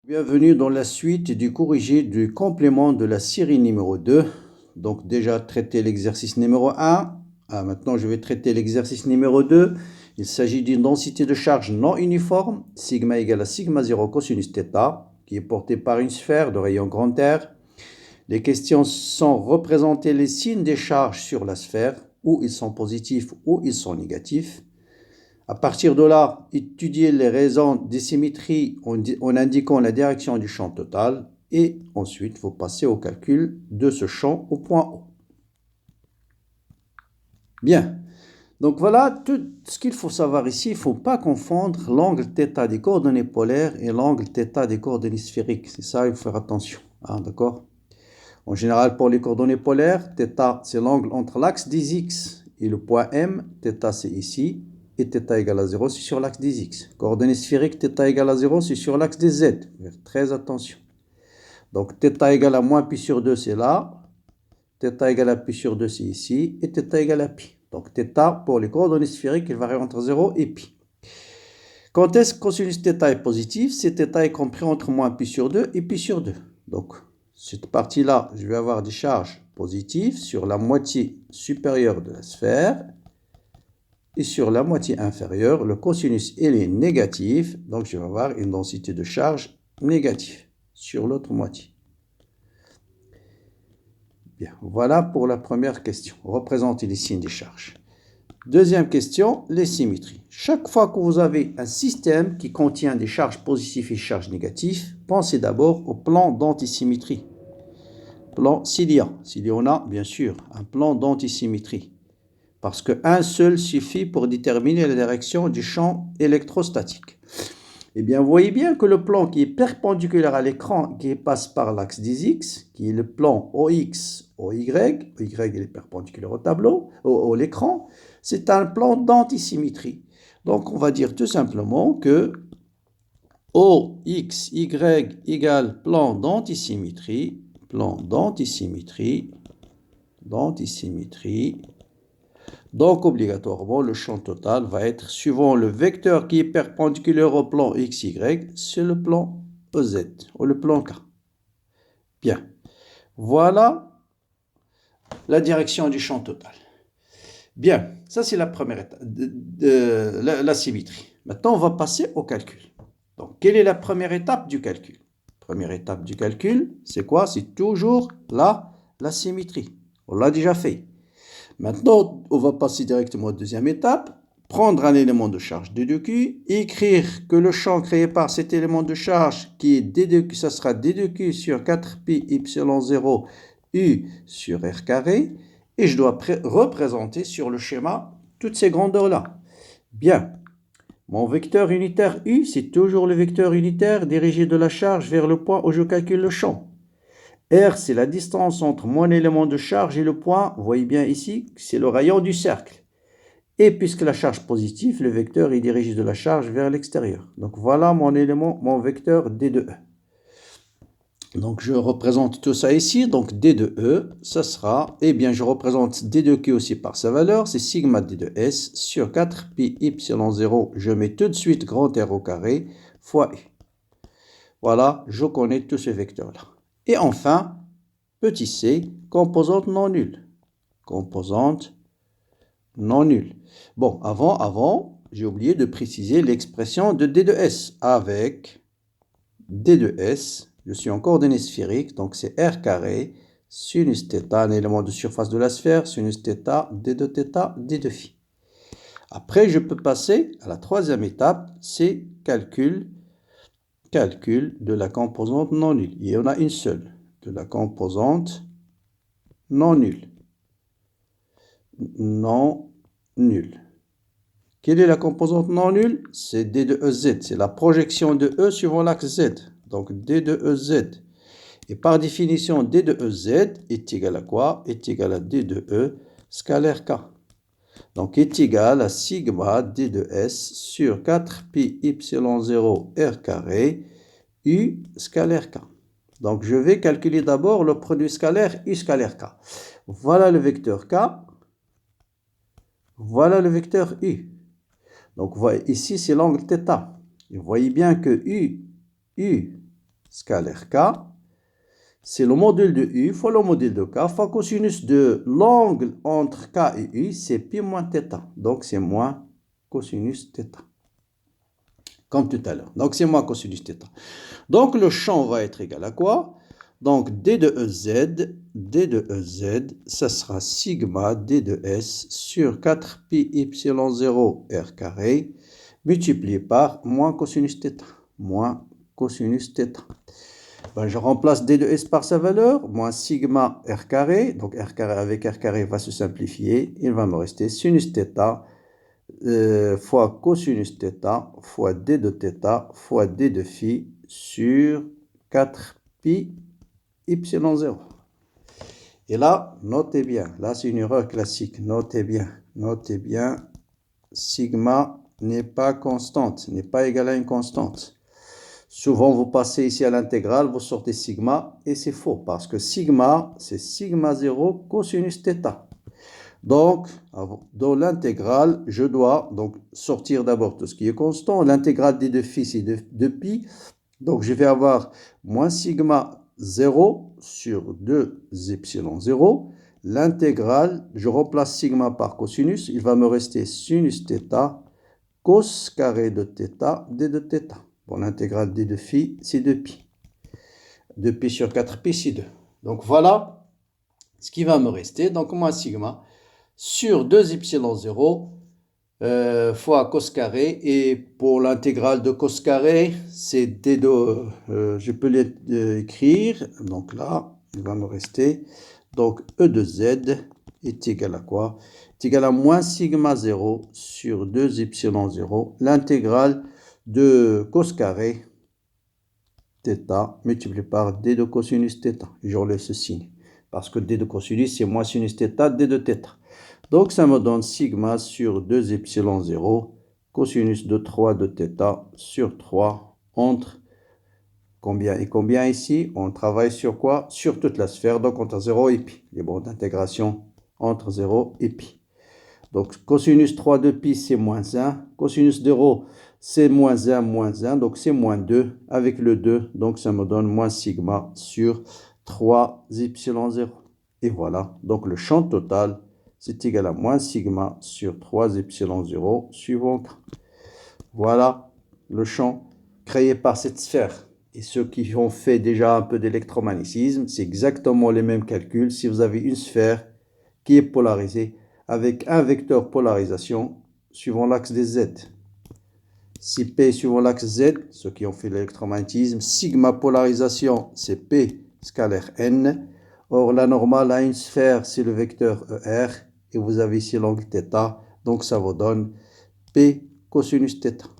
Bienvenue dans la suite du corrigé du complément de la série numéro 2. Donc déjà traité l'exercice numéro 1. Maintenant je vais traiter l'exercice numéro 2. Il s'agit d'une densité de charge non uniforme, sigma égale à sigma 0 cosinus θ, qui est portée par une sphère de rayon grand R. Les questions sont représenter les signes des charges sur la sphère, où ils sont positifs ou ils sont négatifs. À partir de là, étudier les raisons des symétries en indiquant la direction du champ total. Et ensuite, vous passez au calcul de ce champ au point O. Bien. Donc voilà tout ce qu'il faut savoir ici. Il ne faut pas confondre l'angle θ des coordonnées polaires et l'angle θ des coordonnées sphériques. C'est ça, il faut faire attention. D'accord? En général, pour les coordonnées polaires, θ, c'est l'angle entre l'axe des X et le point M. θ, c'est ici. Et θ égale à 0, c'est sur l'axe des X. Coordonnées sphériques, θ égale à 0, c'est sur l'axe des Z. Faites très attention. Donc, θ égale à moins pi sur 2, c'est là. θ égale à pi sur 2, c'est ici. Et θ égale à pi. Donc, θ, pour les coordonnées sphériques, il varie entre 0 et pi. Quand est-ce que cosinus θ est positif? C'est θ est compris entre moins pi sur 2 et pi sur 2. Donc, cette partie-là, je vais avoir des charges positives sur la moitié supérieure de la sphère. Et sur la moitié inférieure, le cosinus il est négatif, donc je vais avoir une densité de charge négative sur l'autre moitié. Bien, voilà pour la première question. Représenter les signes des charges. Deuxième question, les symétries. Chaque fois que vous avez un système qui contient des charges positives et charges négatives, pensez d'abord au plan d'antisymétrie. Plan s'il y en a, bien sûr, un plan d'antisymétrie. Parce qu'un seul suffit pour déterminer la direction du champ électrostatique. Eh bien, vous voyez bien que le plan qui est perpendiculaire à l'écran, qui passe par l'axe des X, qui est le plan OX, OY, OY il est perpendiculaire au tableau, l'écran, c'est un plan d'antisymétrie. Donc, on va dire tout simplement que OXY égale plan d'antisymétrie, Donc, obligatoirement, le champ total va être suivant le vecteur qui est perpendiculaire au plan XY, c'est le plan EZ, ou le plan K. Bien. Voilà la direction du champ total. Bien, ça c'est la première étape, la symétrie. Maintenant, on va passer au calcul. Donc, quelle est la première étape du calcul? Première étape du calcul, c'est quoi? C'est toujours la symétrie. On l'a déjà fait. Maintenant, on va passer directement à la deuxième étape. Prendre un élément de charge d de q, écrire que le champ créé par cet élément de charge qui est d de q, ça sera d de q sur 4pi epsilon 0 u sur r carré. Et je dois représenter sur le schéma toutes ces grandeurs-là. Bien. Mon vecteur unitaire u, c'est toujours le vecteur unitaire dirigé de la charge vers le point où je calcule le champ. R, c'est la distance entre mon élément de charge et le point. Vous voyez bien ici, c'est le rayon du cercle. Et puisque la charge positive, le vecteur est dirigé de la charge vers l'extérieur. Donc voilà mon vecteur D de E. Donc je représente tout ça ici. Donc D de E, ça sera, je représente D de Q aussi par sa valeur. C'est sigma D de S sur 4 pi epsilon 0. Je mets tout de suite grand R au carré fois U. Voilà, je connais tous ces vecteurs-là. Et enfin, petit c, composante non nulle. Composante non nulle. Bon, avant, j'ai oublié de préciser l'expression de D de S. Avec D de S, je suis en coordonnées sphériques, donc c'est R carré, sinus θ, un élément de surface de la sphère, sinus θ, D de θ, D de phi. Après, je peux passer à la troisième étape, c'est calcul de la composante non nulle. Il y en a une seule, de la composante non nulle. Non nulle. Quelle est la composante non nulle? C'est D de EZ. C'est la projection de E suivant l'axe Z. Donc D de EZ. Et par définition, D de EZ est égal à quoi? Est égal à D de E scalaire K. Donc est égal à sigma D de S sur 4 pi epsilon 0 R carré U scalaire K. Donc je vais calculer d'abord le produit scalaire U scalaire K. Voilà le vecteur K. Voilà le vecteur U. Donc ici c'est l'angle θ. Vous voyez bien que U scalaire k, c'est le module de u fois le module de k fois cosinus de l'angle entre k et u, c'est pi moins θ. Donc, c'est moins cosinus θ. Comme tout à l'heure. Donc, c'est moins cosinus θ. Donc, le champ va être égal à quoi? Donc, d de EZ, ça sera sigma d de S sur 4pi epsilon 0 r carré multiplié par moins cosinus θ. Moins cosinus θ. Ben, je remplace d de S par sa valeur, moins sigma r carré. Donc, r carré avec r carré va se simplifier. Il va me rester sinus θ fois cosinus θ fois d de θ fois d de phi sur 4pi epsilon 0. Et là, notez bien, là c'est une erreur classique, notez bien, sigma n'est pas constante, n'est pas égal à une constante. Souvent, vous passez ici à l'intégrale, vous sortez sigma, et c'est faux, parce que sigma, c'est sigma 0 cosinus θ. Donc, dans l'intégrale, je dois donc sortir d'abord tout ce qui est constant. L'intégrale des deux phi, c'est 2 pi. Donc, je vais avoir moins sigma 0 sur 2 epsilon 0. L'intégrale, je remplace sigma par cosinus. Il va me rester sinus θ, cos carré de θ, d de θ. Bon, l'intégrale des deux phi, c'est 2 pi. 2 pi sur 4 pi, c'est 2. Donc, voilà ce qui va me rester. Donc, moins sigma sur 2 epsilon 0 fois cos carré. Et pour l'intégrale de cos carré, c'est d de... je peux l'écrire. Donc là, il va me rester. Donc, E de Z est égal à quoi? Est égal à moins sigma 0 sur 2 epsilon 0. L'intégrale de cos carré θ multiplié par d de cosinus θ. J'enlève ce signe. Parce que d de cosinus, c'est moins sinus θ, d de θ. Donc, ça me donne sigma sur 2 epsilon 0, cosinus de 3 de θ sur 3 entre combien et combien ici? On travaille sur quoi? Sur toute la sphère, donc entre 0 et pi. Les bornes d'intégration entre 0 et pi. Donc, cosinus 3 de pi, c'est moins 1. Cosinus de rho, c'est moins 1, donc c'est moins 2. Avec le 2, donc ça me donne moins sigma sur 3 epsilon 0. Et voilà, donc le champ total, c'est égal à moins sigma sur 3 epsilon 0 suivant k. Voilà le champ créé par cette sphère. Et ceux qui ont fait déjà un peu d'électromagnétisme, c'est exactement les mêmes calculs. Si vous avez une sphère qui est polarisée avec un vecteur polarisation suivant l'axe des Z. Si P suivant l'axe Z, ceux qui ont fait l'électromagnétisme, sigma polarisation, c'est P scalaire N. Or, la normale à une sphère, c'est le vecteur ER. Et vous avez ici l'angle θ. Donc, ça vous donne P cosinus θ.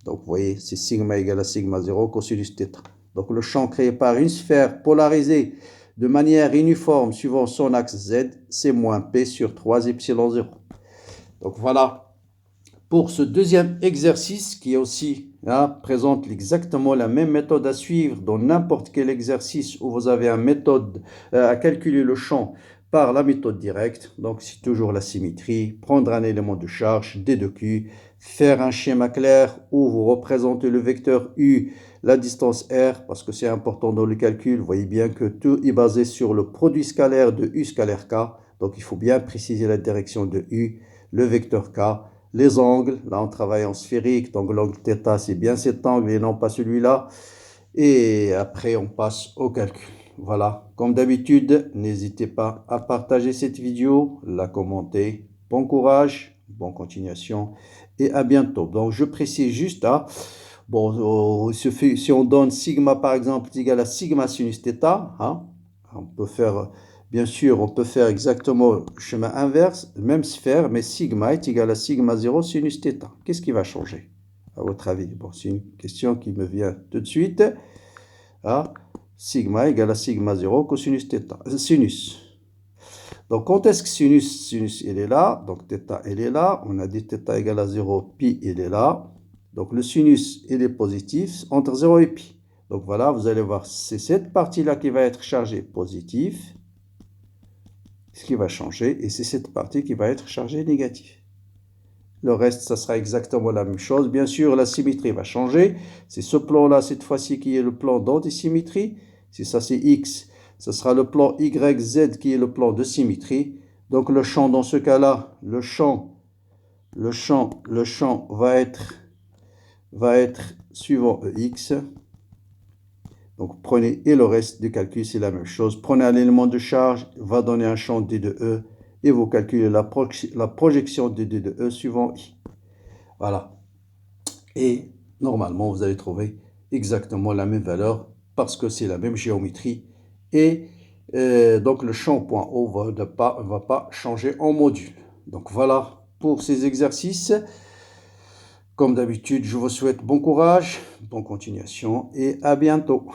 Donc, vous voyez, c'est sigma égale à sigma 0 cosinus θ. Donc, le champ créé par une sphère polarisée de manière uniforme suivant son axe Z, c'est moins P sur 3 epsilon 0. Donc, voilà. Pour ce deuxième exercice qui aussi présente exactement la même méthode à suivre dans n'importe quel exercice où vous avez une méthode à calculer le champ par la méthode directe. Donc, c'est toujours la symétrie, prendre un élément de charge, D de Q, faire un schéma clair où vous représentez le vecteur U, la distance R, parce que c'est important dans le calcul. Vous voyez bien que tout est basé sur le produit scalaire de U scalaire K. Donc, il faut bien préciser la direction de U, le vecteur K. Les angles, là on travaille en sphérique, donc l'angle θ c'est bien cet angle et non pas celui-là. Et après on passe au calcul. Voilà, comme d'habitude, n'hésitez pas à partager cette vidéo, la commenter. Bon courage, bonne continuation et à bientôt. Donc je précise juste, bon, si on donne sigma par exemple est égal à sigma sinus θ, on peut faire... Bien sûr, on peut faire exactement le chemin inverse, même sphère, mais sigma est égal à sigma 0 sinus θ. Qu'est-ce qui va changer, à votre avis? Bon, c'est une question qui me vient tout de suite. Sigma égale à sigma 0 cosinus θ. Sinus. Donc, quand est-ce que sinus, il est là? Donc, θ, il est là. On a dit θ égale à 0, pi, il est là. Donc, le sinus, il est positif entre 0 et pi. Donc, voilà, vous allez voir, c'est cette partie-là qui va être chargée positive. Ce qui va changer, et c'est cette partie qui va être chargée négative. Le reste, ça sera exactement la même chose. Bien sûr, la symétrie va changer. C'est ce plan-là, cette fois-ci, qui est le plan d'antisymétrie. Si ça, c'est X, ce sera le plan YZ qui est le plan de symétrie. Donc, le champ, dans ce cas-là, le champ va être suivant EX. Donc, prenez, et le reste du calcul, c'est la même chose. Prenez un élément de charge, va donner un champ D de E, et vous calculez la projection de D de E suivant I. Voilà. Et normalement, vous allez trouver exactement la même valeur parce que c'est la même géométrie. Et donc, le champ point O va pas changer en module. Donc, voilà pour ces exercices. Comme d'habitude, je vous souhaite bon courage, bonne continuation et à bientôt.